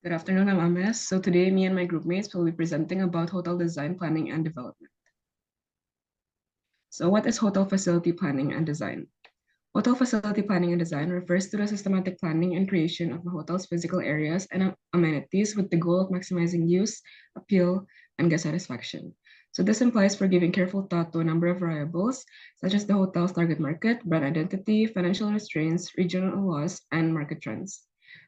Good afternoon, I'm Ames. So today, me and my groupmates will be presenting about hotel design, planning, and development. So what is hotel facility planning and design? Hotel facility planning and design refers to the systematic planning and creation of a hotel's physical areas and amenities with the goal of maximizing use, appeal, and guest satisfaction. So this implies for giving careful thought to a number of variables, such as the hotel's target market, brand identity, financial restraints, regional laws, and market trends.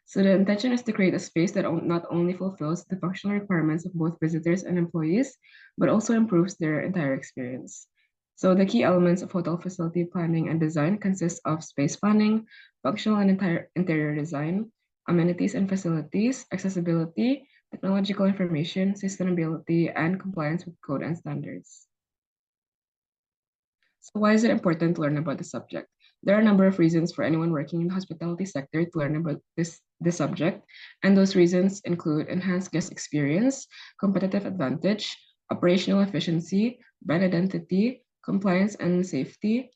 So the intention is to create a space that not only fulfills the functional requirements of both visitors and employees, but also improves their entire experience. So the key elements of hotel facility planning and design consist of space planning, functional and interior design, amenities and facilities, accessibility, technological information, sustainability, and compliance with code and standards. So why is it important to learn about the subject? There are a number of reasons for anyone working in the hospitality sector to learn about this subject, and those reasons include enhanced guest experience, competitive advantage, operational efficiency, brand identity, compliance and safety,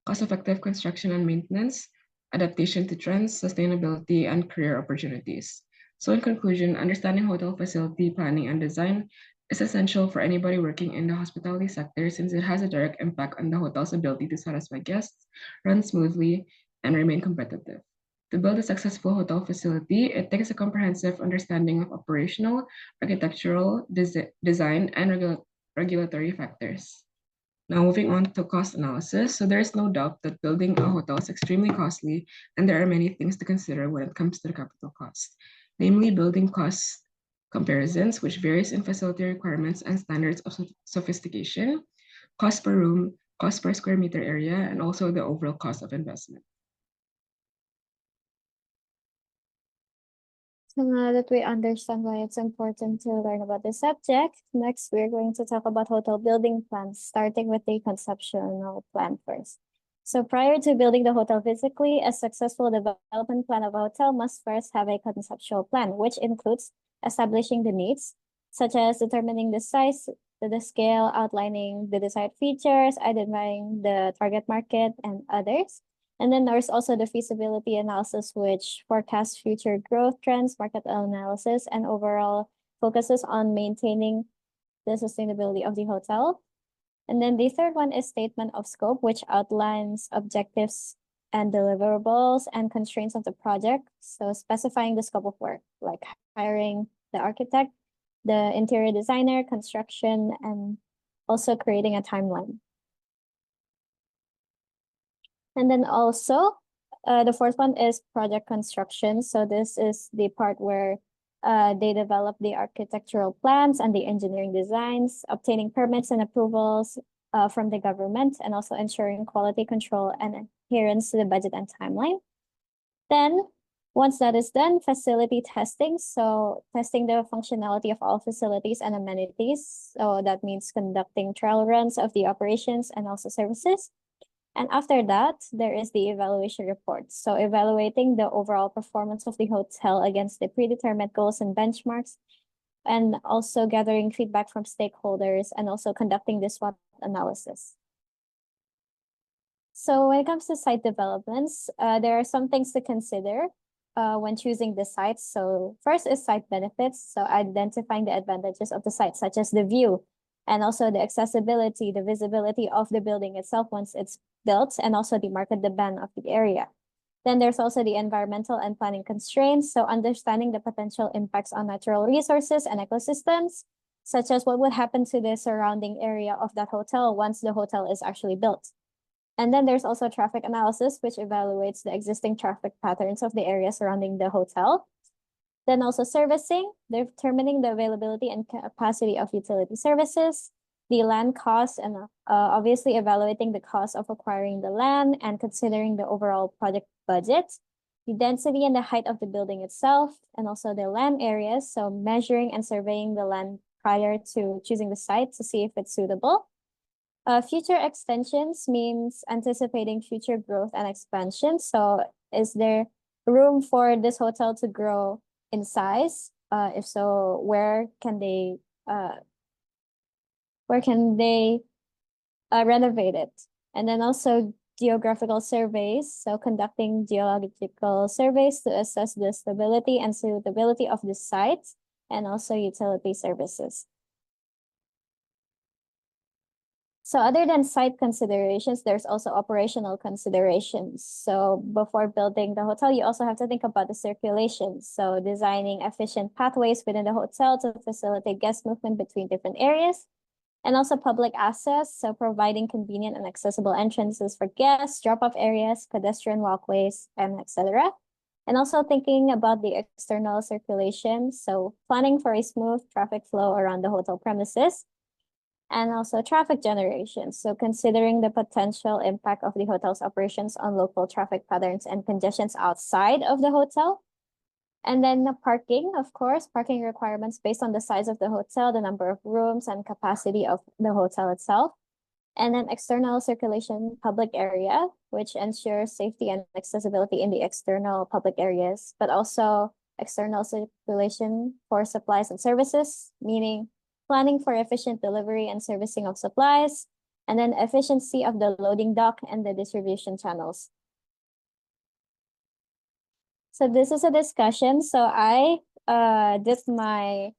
cost-effective construction and maintenance, adaptation to trends, sustainability, and career opportunities. So in conclusion, understanding hotel facility planning and design is essential for anybody working in the hospitality sector since it has a direct impact on the hotel's ability to satisfy guests, run smoothly, and remain competitive. To build a successful hotel facility, it takes a comprehensive understanding of operational, architectural, design, and regulatory factors. Now, moving on to cost analysis. So there is no doubt that building a hotel is extremely costly, and there are many things to consider when it comes to the capital cost, namely building cost comparisons, which varies in facility requirements and standards of sophistication, cost per room, cost per square meter area, and also the overall cost of investment. So now that we understand why it's important to learn about the subject, next we're going to talk about hotel building plans, starting with the conceptual plan first. So prior to building the hotel physically, a successful development plan of a hotel must first have a conceptual plan, which includes establishing the needs, such as determining the size, the scale, outlining the desired features, identifying the target market, and others. And then there's also the feasibility analysis, which forecasts future growth trends, market analysis, and overall focuses on maintaining the sustainability of the hotel. And then the third one is statement of scope, which outlines objectives and deliverables and constraints of the project. So specifying the scope of work, like hiring the architect, the interior designer, construction, and also creating a timeline. And then also, the fourth one is project construction. So this is the part where they develop the architectural plans and the engineering designs, obtaining permits and approvals from the government, and also ensuring quality control and adherence to the budget and timeline. Then, once that is done, facility testing. So testing the functionality of all facilities and amenities. So that means conducting trial runs of the operations and also services. And after that, there is the evaluation report. So evaluating the overall performance of the hotel against the predetermined goals and benchmarks, and also gathering feedback from stakeholders and also conducting the SWOT analysis. So when it comes to site developments, there are some things to consider when choosing the sites. So first is site benefits. So identifying the advantages of the site, such as the view, and also the accessibility, the visibility of the building itself once it's built, and also the market demand of the area. Then there's also the environmental and planning constraints. So understanding the potential impacts on natural resources and ecosystems, such as what would happen to the surrounding area of that hotel once the hotel is actually built. And then there's also traffic analysis, which evaluates the existing traffic patterns of the area surrounding the hotel. Then also servicing, determining the availability and capacity of utility services, the land costs, and obviously evaluating the cost of acquiring the land and considering the overall project budget, the density and the height of the building itself, and also the land areas. So measuring and surveying the land prior to choosing the site to see if it's suitable. Future extensions means anticipating future growth and expansion. So is there room for this hotel to grow in size? If so, where can they renovate it? And then also geographical surveys, so conducting geological surveys to assess the stability and suitability of the site, and also utility services. So other than site considerations, there's also operational considerations. So before building the hotel, you also have to think about the circulation. So designing efficient pathways within the hotel to facilitate guest movement between different areas, and also public access. So providing convenient and accessible entrances for guests, drop-off areas, pedestrian walkways, and etc. And also thinking about the external circulation. So planning for a smooth traffic flow around the hotel premises, and also traffic generation. So considering the potential impact of the hotel's operations on local traffic patterns and congestions outside of the hotel. And then the parking, of course, parking requirements based on the size of the hotel, the number of rooms and capacity of the hotel itself. And then external circulation public area, which ensures safety and accessibility in the external public areas, but also external circulation for supplies and services, meaning planning for efficient delivery and servicing of supplies, and then efficiency of the loading dock and the distribution channels. So this is a discussion. So I did my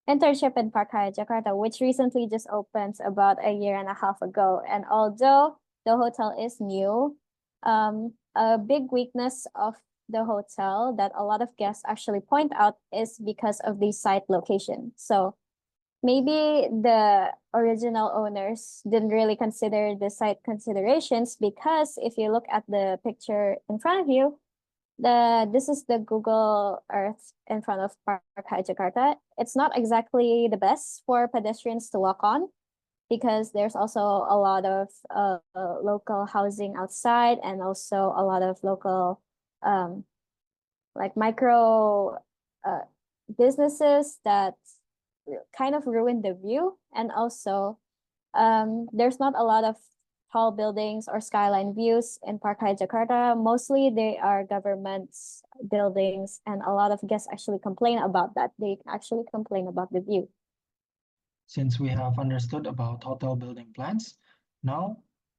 internship in Parkaya, Jakarta, which recently just opened about a year and a half ago. And although the hotel is new, a big weakness of the hotel that a lot of guests actually point out is because of the site location. So maybe the original owners didn't really consider the site considerations, because if you look at the picture in front of you, this is the Google Earth in front of Parkaya, Jakarta. It's not exactly the best for pedestrians to walk on, because there's also a lot of local housing outside, and also a lot of local like micro businesses that kind of ruin the view. And also there's not a lot of tall buildings or skyline views in Parkaya, Jakarta. Mostly they are government buildings, and a lot of guests actually complain about that. They actually complain about the view. Since we have understood about hotel building plans, now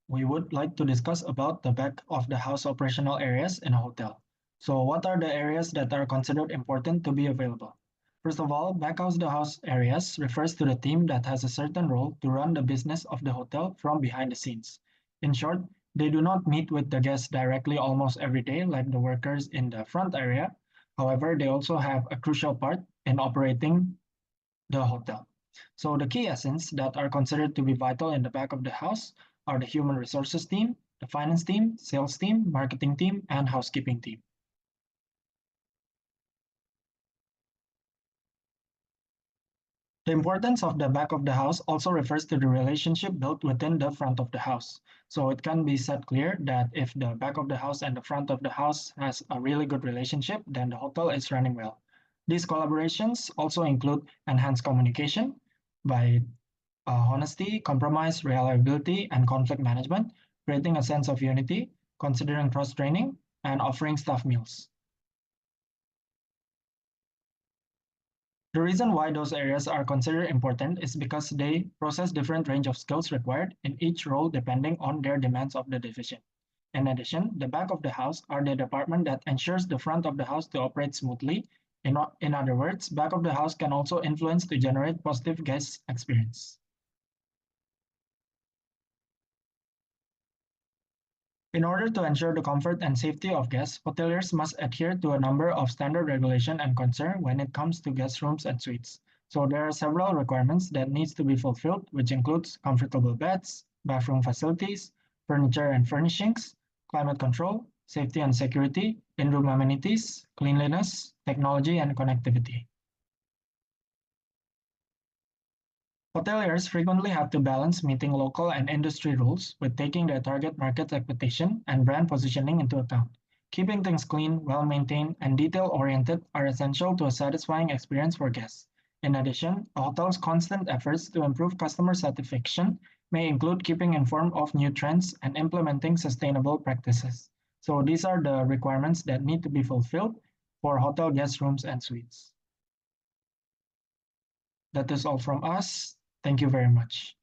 we would like to discuss about the back of the house operational areas in a hotel. So what are the areas that are considered important to be available? First of all, back of the house areas refers to the team that has a certain role to run the business of the hotel from behind the scenes. In short, they do not meet with the guests directly almost every day like the workers in the front area. However, they also have a crucial part in operating the hotel. So the key essence that are considered to be vital in the back of the house are the human resources team, the finance team, sales team, marketing team, and housekeeping team. The importance of the back of the house also refers to the relationship built within the front of the house. So it can be said clear that if the back of the house and the front of the house has a really good relationship, then the hotel is running well. These collaborations also include enhanced communication by honesty, compromise, reliability, and conflict management, creating a sense of unity, considering cross-training, and offering staff meals. The reason why those areas are considered important is because they process different range of skills required in each role depending on their demands of the division. In addition, the back of the house are the department that ensures the front of the house to operate smoothly. In other words, back of the house can also influence to generate positive guest experience. In order to ensure the comfort and safety of guests, hoteliers must adhere to a number of standard regulation and concern when it comes to guest rooms and suites. So there are several requirements that needs to be fulfilled, which includes comfortable beds, bathroom facilities, furniture and furnishings, climate control, safety and security, in-room amenities, cleanliness, technology, and connectivity. Hoteliers frequently have to balance meeting local and industry rules with taking their target market expectation and brand positioning into account. Keeping things clean, well-maintained, and detail-oriented are essential to a satisfying experience for guests. In addition, a hotel's constant efforts to improve customer satisfaction may include keeping informed of new trends and implementing sustainable practices. So these are the requirements that need to be fulfilled for hotel guest rooms and suites. That is all from us. Thank you very much.